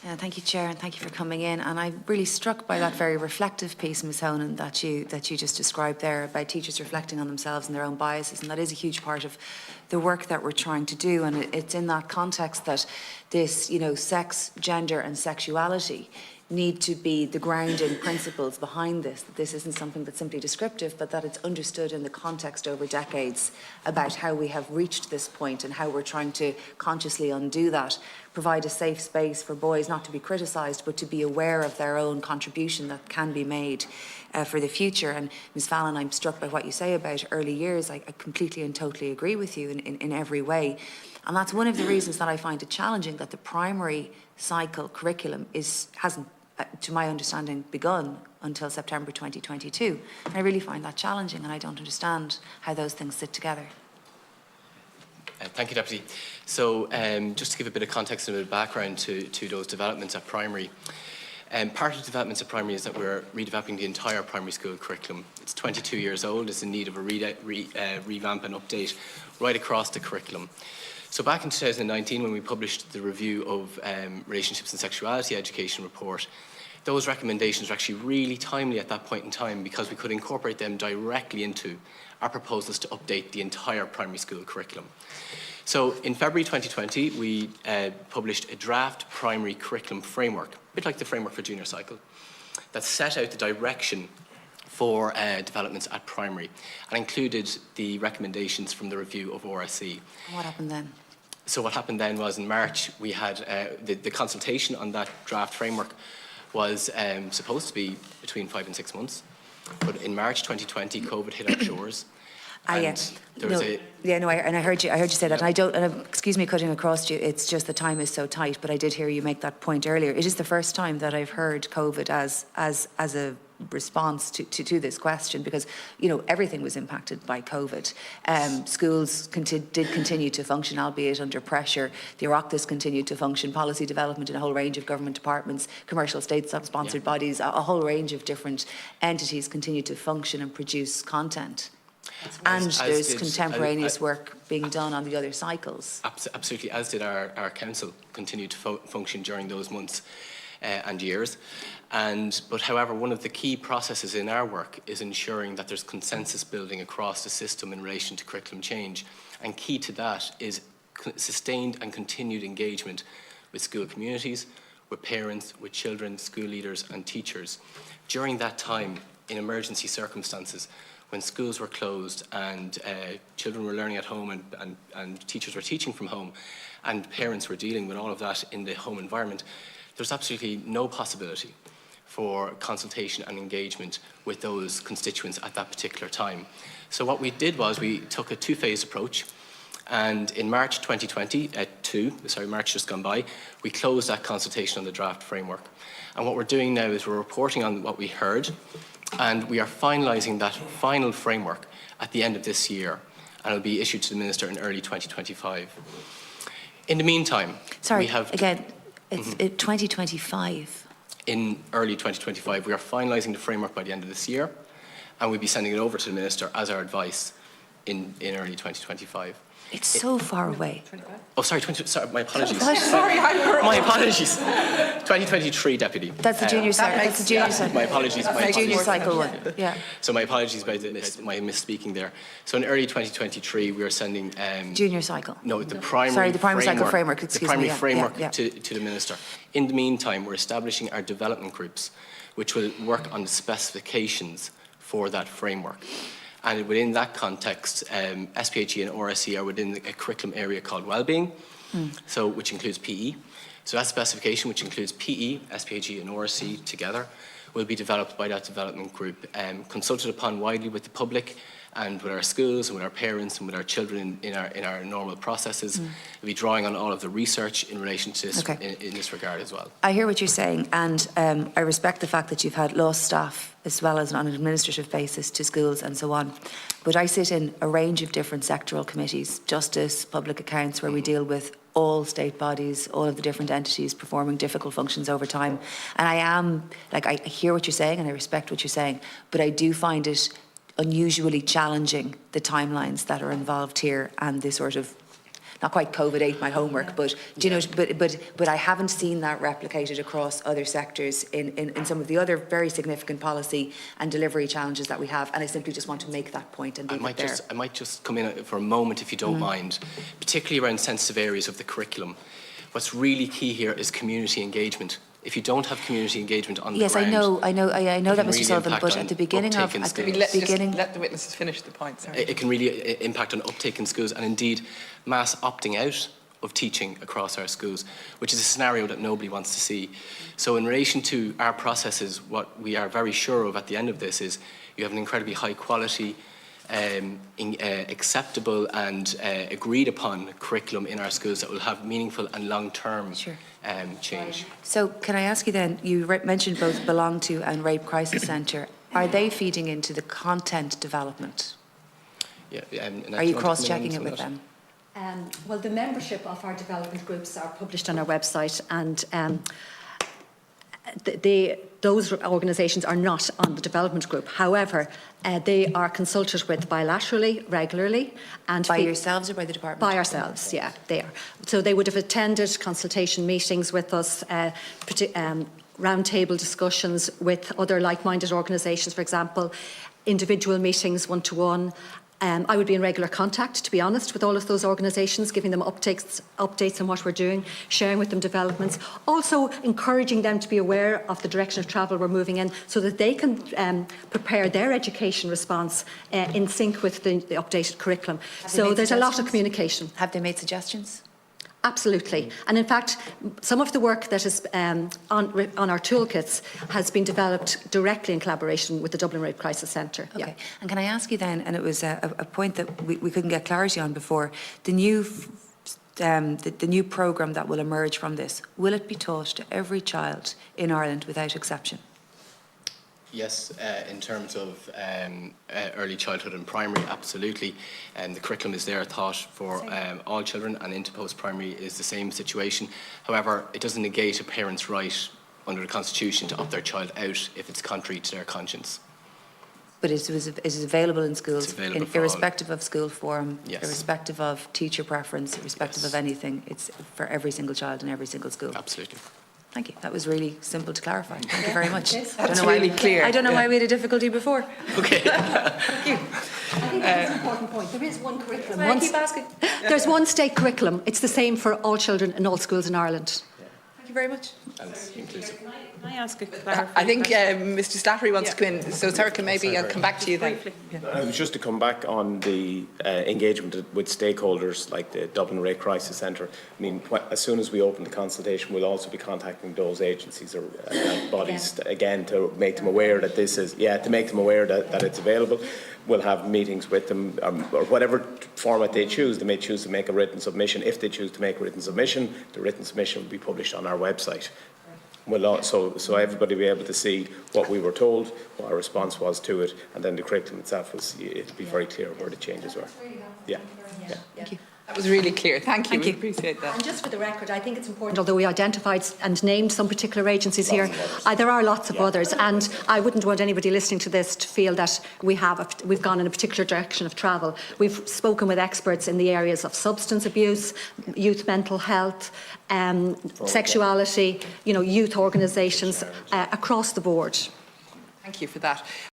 Thank you, Chair, and thank you for coming in. And I'm really struck by that very reflective piece, Ms. Honan, that you just described there about teachers reflecting on themselves and their own biases, and that is a huge part of the work that we're trying to do. And it's in that context that this, sex, gender, and sexuality need to be the grounding principles behind this. That this isn't something that's simply descriptive, but that it's understood in the context over decades about how we have reached this point and how we're trying to consciously undo that. Provide a safe space for boys not to be criticised, but to be aware of their own contribution that can be made for the future. And Ms. Fallon, I'm struck by what you say about early years. I completely and totally agree with you in every way. And that's one of the reasons that I find it challenging that the primary cycle curriculum hasn't, to my understanding, begun until September 2022. And I really find that challenging, and I don't understand how those things sit together. Thank you, Deputy. So just to give a bit of context and a bit of background to those developments at primary. Part of the developments at primary is that we're redeveloping the entire primary school curriculum. It's 22 years old. It's in need of a revamp and update right across the curriculum. So back in 2019, when we published the review of Relationships and Sexuality Education report, those recommendations were actually really timely at that point in time because we could incorporate them directly into our proposals to update the entire primary school curriculum. So in February 2020, we published a draft primary curriculum framework, a bit like the framework for junior cycle, that set out the direction for developments at primary and included the recommendations from the review of RSE. What happened then? So what happened then was in March we had the consultation on that draft framework was supposed to be between 5 and 6 months, but in March 2020 COVID hit our shores. And I heard you say that. Yeah. And excuse me cutting across you, it's just the time is so tight, but I did hear you make that point earlier. It is the first time that I've heard COVID as a response to this question, because everything was impacted by COVID. Schools did continue to function, albeit under pressure. The Oireachtas continued to function, policy development in a whole range of government departments, commercial state-sponsored bodies, a whole range of different entities continued to function and produce content. And there's contemporaneous work being done on the other cycles. Absolutely, as did our council continue to function during those months and years. But however, one of the key processes in our work is ensuring that there's consensus building across the system in relation to curriculum change. And key to that is sustained and continued engagement with school communities, with parents, with children, school leaders and teachers. During that time, in emergency circumstances, when schools were closed and children were learning at home and teachers were teaching from home and parents were dealing with all of that in the home environment, there's absolutely no possibility for consultation and engagement with those constituents at that particular time. So what we did was we took a two-phase approach, and in March 2020, March just gone by, we closed that consultation on the draft framework. And what we're doing now is we're reporting on what we heard, and we are finalising that final framework at the end of this year, and it'll be issued to the Minister in early 2025. In the meantime, we have... It's 2025. In early 2025, we are finalising the framework by the end of this year, and we'll be sending it over to the Minister as our advice in early 2025. It's so far away. 25? Oh, sorry, my apologies. My apologies. 2023, Deputy. That's the junior cycle. That's the junior cycle. My apologies. My junior cycle one. Yeah. So my apologies by my misspeaking there. So in early 2023, we are sending... junior cycle. No, the primary cycle framework, excuse me. The primary framework to the Minister. In the meantime, we're establishing our development groups, which will work on the specifications for that framework. And within that context, SPHE and RSE are within a curriculum area called Wellbeing, which includes PE. So that specification, which includes PE, SPHE and RSE together, will be developed by that development group, consulted upon widely with the public and with our schools and with our parents and with our children in our normal processes. We'll be drawing on all of the research in relation to this in this regard as well. I hear what you're saying, and I respect the fact that you've had lost staff as well as on an administrative basis to schools and so on. But I sit in a range of different sectoral committees, justice, public accounts, where we deal with all state bodies, all of the different entities performing difficult functions over time. And I hear what you're saying and I respect what you're saying, but I do find it unusually challenging, the timelines that are involved here and the sort of not quite COVID ate my homework, but do you know, but I haven't seen that replicated across other sectors in some of the other very significant policy and delivery challenges that we have. And I simply just want to make that point and leave it there. I might just come in for a moment, if you don't mind, particularly around sensitive areas of the curriculum. What's really key here is community engagement. If you don't have community engagement on the ground, I know that, Mr. Sullivan. But at the beginning of Let the witnesses finish the point. Sorry. It can really impact on uptake in schools, and indeed mass opting out of teaching across our schools, which is a scenario that nobody wants to see. So in relation to our processes, what we are very sure of at the end of this is you have an incredibly high quality, acceptable and agreed upon curriculum in our schools that will have meaningful and long-term change. So can I ask you then, you mentioned both Belong To and Rape Crisis Centre. Are they feeding into the content development? Yeah, are you cross-checking it with them? Well, the membership of our development groups are published on our website, and those organisations are not on the development group. However, they are consulted with bilaterally, regularly. And by yourselves or by the department? By ourselves, yeah, they are. So they would have attended consultation meetings with us, roundtable discussions with other like-minded organisations, for example, individual meetings, one-to-one. I would be in regular contact, to be honest, with all of those organisations, giving them updates on what we're doing, sharing with them developments, also encouraging them to be aware of the direction of travel we're moving in so that they can prepare their education response in sync with the updated curriculum. So there's a lot of communication. Have they made suggestions? Absolutely. And in fact, some of the work that is on our toolkits has been developed directly in collaboration with the Dublin Rape Crisis Centre. Okay. Yeah. And can I ask you then, and it was a point that we couldn't get clarity on before, the new programme that will emerge from this, will it be taught to every child in Ireland without exception? Yes, in terms of early childhood and primary, absolutely. The curriculum is there taught for all children, and into post-primary is the same situation. However, it doesn't negate a parent's right under the Constitution to opt their child out if it's contrary to their conscience. But is it available in schools, irrespective of school form, yes, irrespective of teacher preference, irrespective of anything? It's for every single child in every single school? Absolutely. Thank you. That was really simple to clarify. Thank you very much. That's really clear. I don't know why we had a difficulty before. Okay. Thank you. I think that's an important point. There is one curriculum. I keep asking. There's one state curriculum. It's the same for all children in all schools in Ireland. Thank you very much. And it's inclusive. Can I ask a clarifying I think Mr. Slattery wants to come in. So, Sarah, maybe I'll come back to you then. It was just to come back on the engagement with stakeholders like the Dublin Rape Crisis Centre. I mean, as soon as we open the consultation, we'll also be contacting those agencies or bodies again to make them aware that this is, to make them aware that it's available. We'll have meetings with them, or whatever format they choose. They may choose to make a written submission. If they choose to make a written submission, the written submission will be published on our website. So everybody will be able to see what we were told, what our response was to it, and then the curriculum itself it'll be very clear where the changes were. Yeah. Thank you. That was really clear. Thank you. Thank you. We appreciate that. And just for the record, I think it's important, although we identified and named some particular agencies here, there are lots of others, and I wouldn't want anybody listening to this to feel that we've gone in a particular direction of travel. We've spoken with experts in the areas of substance abuse, youth mental health, sexuality, youth organisations across the board. Thank you for that.